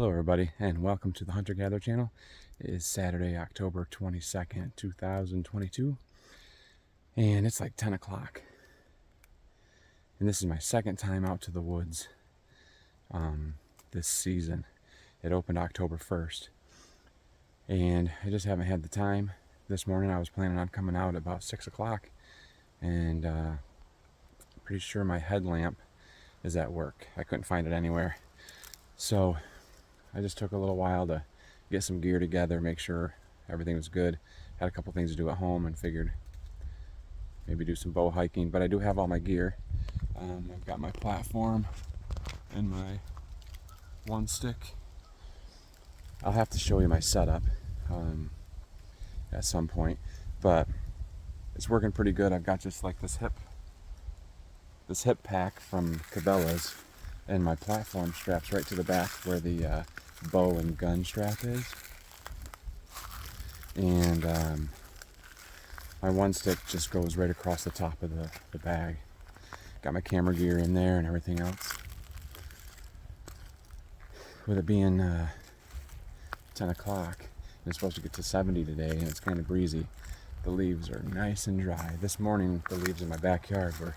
Hello everybody, and welcome to the Hunter Gatherer channel. It is Saturday, October 22nd, 2022, and it's like 10 o'clock. And this is my second time out to the woods this season. It opened October 1st, and I just haven't had the time. This morning I was planning on coming out at about 6 o'clock, and pretty sure my headlamp is at work. I couldn't find it anywhere. So I just took a little while to get some gear together, make sure everything was good. Had a couple things to do at home and figured maybe do some bow hiking, but I do have all my gear. I've got my platform and my one stick. I'll have to show you my setup at some point, but it's working pretty good. I've got just like this hip pack from Cabela's, and my platform straps right to the back where the bow and gun strap is. And my one stick just goes right across the top of the bag. Got my camera gear in there and everything else. With it being 10 o'clock, and it's supposed to get to 70 today, and it's kind of breezy, the leaves are nice and dry. This morning the leaves in my backyard were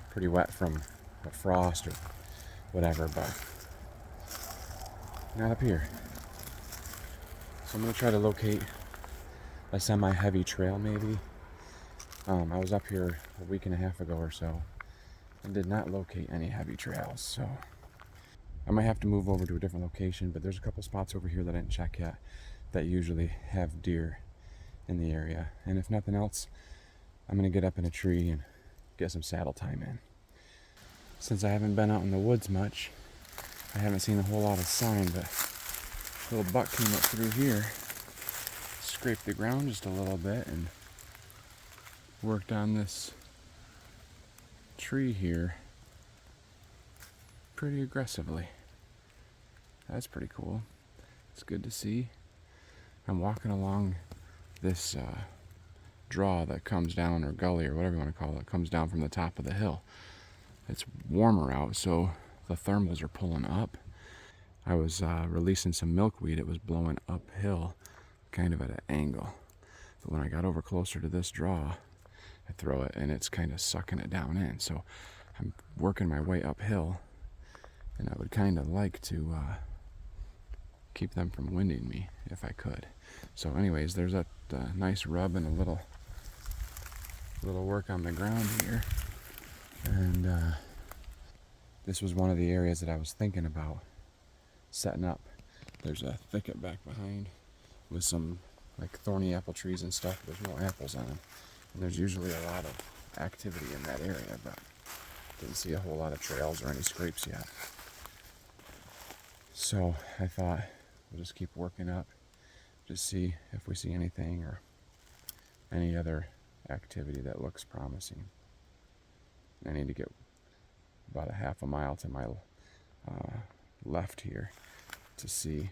pretty wet from a frost or whatever, but not up here. So I'm going to try to locate a semi-heavy trail maybe. I was up here a week and a half ago or so and did not locate any heavy trails, so I might have to move over to a different location, but there's a couple spots over here that I didn't check yet that usually have deer in the area. And if nothing else, I'm going to get up in a tree and get some saddle time in. Since I haven't been out in the woods much, I haven't seen a whole lot of sign, but a little buck came up through here, scraped the ground just a little bit, and worked on this tree here pretty aggressively. That's pretty cool. It's good to see. I'm walking along this draw that comes down, or gully, or whatever you want to call it, comes down from the top of the hill. It's warmer out, so the thermals are pulling up. I was releasing some milkweed. It was blowing uphill, kind of at an angle. But when I got over closer to this draw, I throw it and it's kind of sucking it down in. So I'm working my way uphill, and I would kind of like to keep them from winding me if I could. So anyways, there's that nice rub and a little work on the ground here. And this was one of the areas that I was thinking about setting up. There's a thicket back behind with some like thorny apple trees and stuff. There's no apples on them, and there's usually a lot of activity in that area, but didn't see a whole lot of trails or any scrapes yet. So I thought we'll just keep working up, just see if we see anything or any other activity that looks promising. I need to get about a half a mile to my left here to see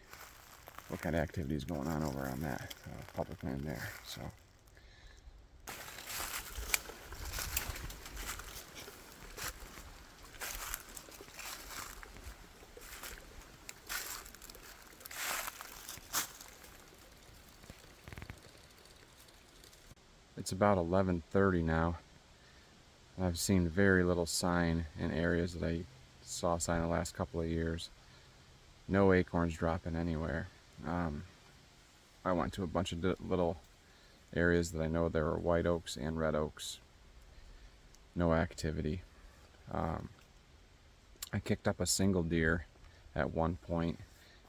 what kind of activity is going on over on that public land there. So it's about 11:30 now. I've seen very little sign in areas that I saw sign the last couple of years. No acorns dropping anywhere. I went to a bunch of little areas that I know there are white oaks and red oaks. No activity. I kicked up a single deer at one point,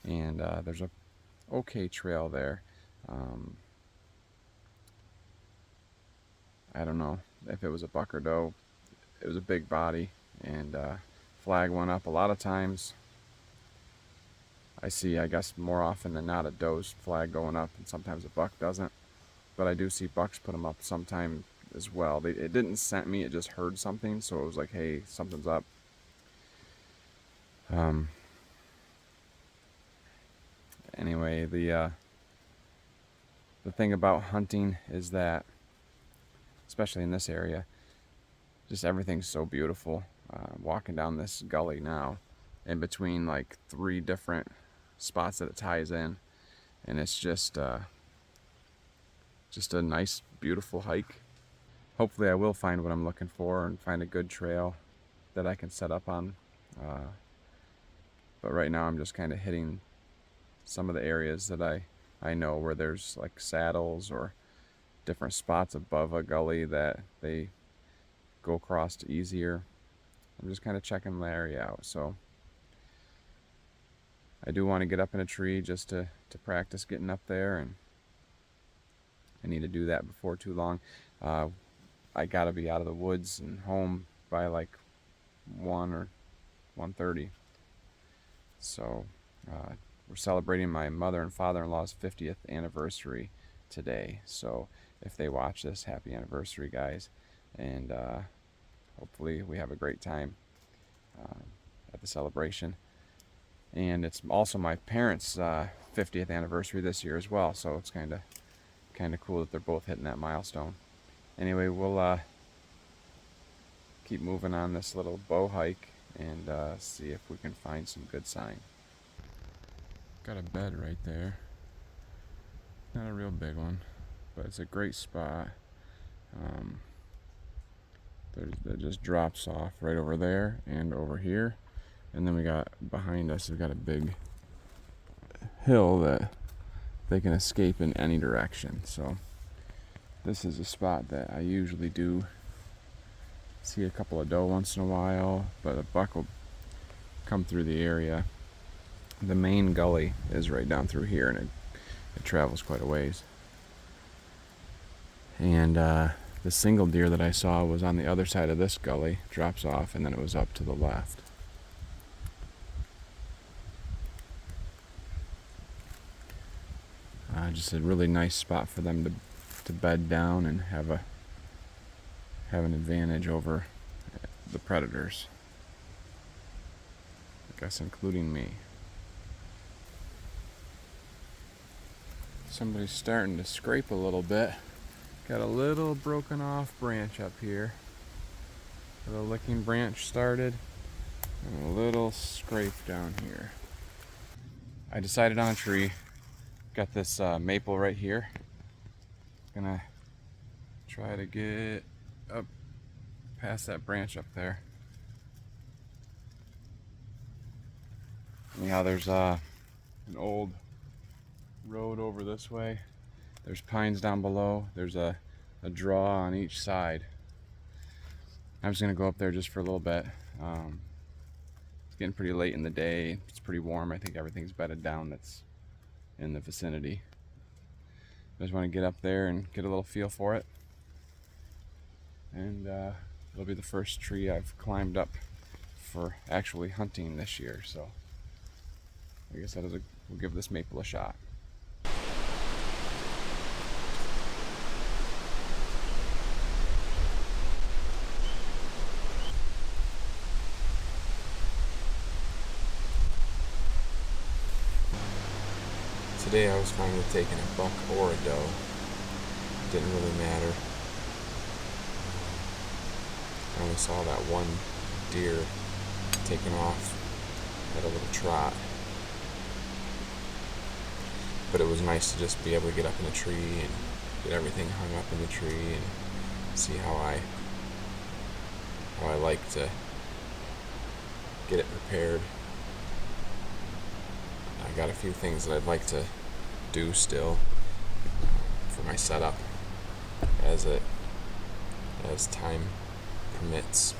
and there's a okay trail there. I don't know if it was a buck or doe. It was a big body, and flag went up. A lot of times I see, I guess more often than not, a doe's flag going up, and sometimes a buck doesn't. But I do see bucks put them up sometime as well. It didn't scent me, it just heard something, so it was like, hey, something's up. Anyway, the thing about hunting is that, especially in this area, just everything's so beautiful. Walking down this gully now, in between like 3 different spots that it ties in, and it's just a nice, beautiful hike. Hopefully I will find what I'm looking for and find a good trail that I can set up on. But right now I'm just kind of hitting some of the areas that I know where there's like saddles or different spots above a gully that they go across easier. I'm just kind of checking the area out. So I do want to get up in a tree just to practice getting up there, and I need to do that before too long. I gotta be out of the woods and home by like 1 or 1:30. So we're celebrating my mother and father-in-law's 50th anniversary today. So if they watch this, happy anniversary, guys. And hopefully we have a great time at the celebration. And it's also my parents' 50th anniversary this year as well. So it's kind of cool that they're both hitting that milestone. Anyway, we'll keep moving on this little bow hike and see if we can find some good sign. Got a bed right there. Not a real big one, but it's a great spot. It just drops off right over there and over here, and then we got behind us, we've got a big hill that they can escape in any direction. So this is a spot that I usually do see a couple of doe once in a while, but a buck will come through the area. The main gully is right down through here, and it travels quite a ways. And the single deer that I saw was on the other side of this gully, drops off, and then it was up to the left. Just a really nice spot for them to bed down and have an advantage over the predators, I guess including me. Somebody's starting to scrape a little bit. Got a little broken off branch up here. A little licking branch started, and a little scrape down here. I decided on a tree. Got this maple right here. Gonna try to get up past that branch up there. Anyhow, there's an old road over this way. There's pines down below. There's a draw on each side. I'm just gonna go up there just for a little bit. It's getting pretty late in the day. It's pretty warm. I think everything's bedded down that's in the vicinity. I just want to get up there and get a little feel for it. And it'll be the first tree I've climbed up for actually hunting this year. So I guess we'll give this maple a shot. Today I was fine with taking a buck or a doe. Didn't really matter. I only saw that one deer taking off at a little trot. But it was nice to just be able to get up in a tree and get everything hung up in the tree and see how I like to get it prepared. I got a few things that I'd like to do still for my setup as time permits.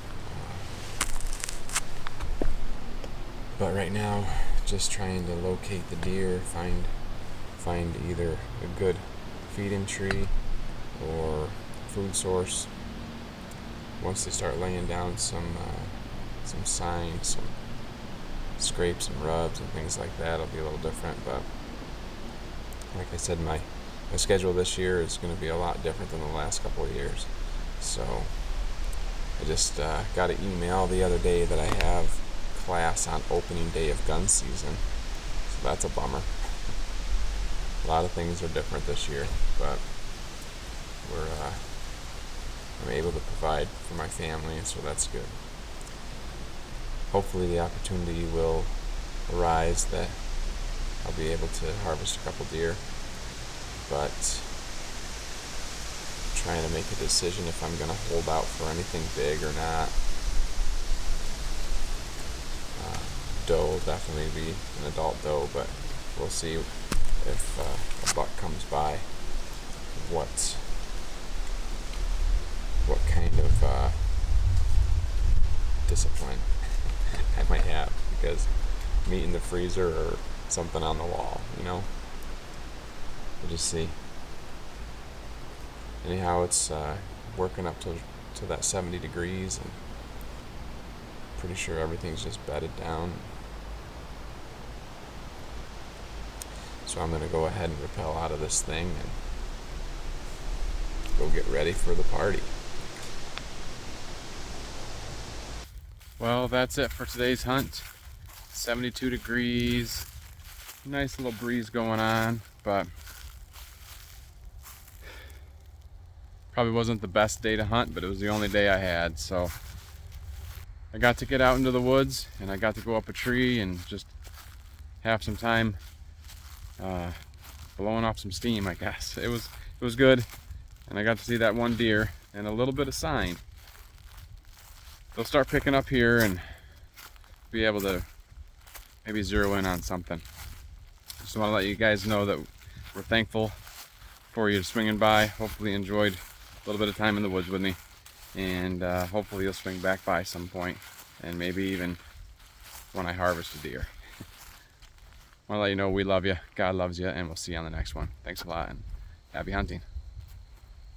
But right now, just trying to locate the deer, find either a good feeding tree or food source. Once they start laying down some signs, some scrapes and rubs and things like that, it'll be a little different. But like I said, my schedule this year is going to be a lot different than the last couple of years. So I just got an email the other day that I have class on opening day of gun season. So that's a bummer. A lot of things are different this year, but I'm able to provide for my family, and so that's good. Hopefully the opportunity will arise that I'll be able to harvest a couple deer. But trying to make a decision if I'm going to hold out for anything big or not. Doe will definitely be an adult doe, but we'll see if a buck comes by. What kind of discipline I might have, because meat in the freezer or something on the wall, you know. We'll just see. Anyhow, it's working up to that 70 degrees, and pretty sure everything's just bedded down. So I'm going to go ahead and rappel out of this thing and go get ready for the party. Well, that's it for today's hunt. 72 degrees, nice little breeze going on, but probably wasn't the best day to hunt, but it was the only day I had. So I got to get out into the woods, and I got to go up a tree and just have some time blowing off some steam, I guess. It was good, and I got to see that one deer and a little bit of sign. They'll start picking up here and be able to maybe zero in on something. Just want to let you guys know that we're thankful for you swinging by. Hopefully you enjoyed a little bit of time in the woods with me, and hopefully you'll swing back by some point, and maybe even when I harvest a deer. I want to let you know we love you, God loves you, and we'll see you on the next one. Thanks a lot, and happy hunting.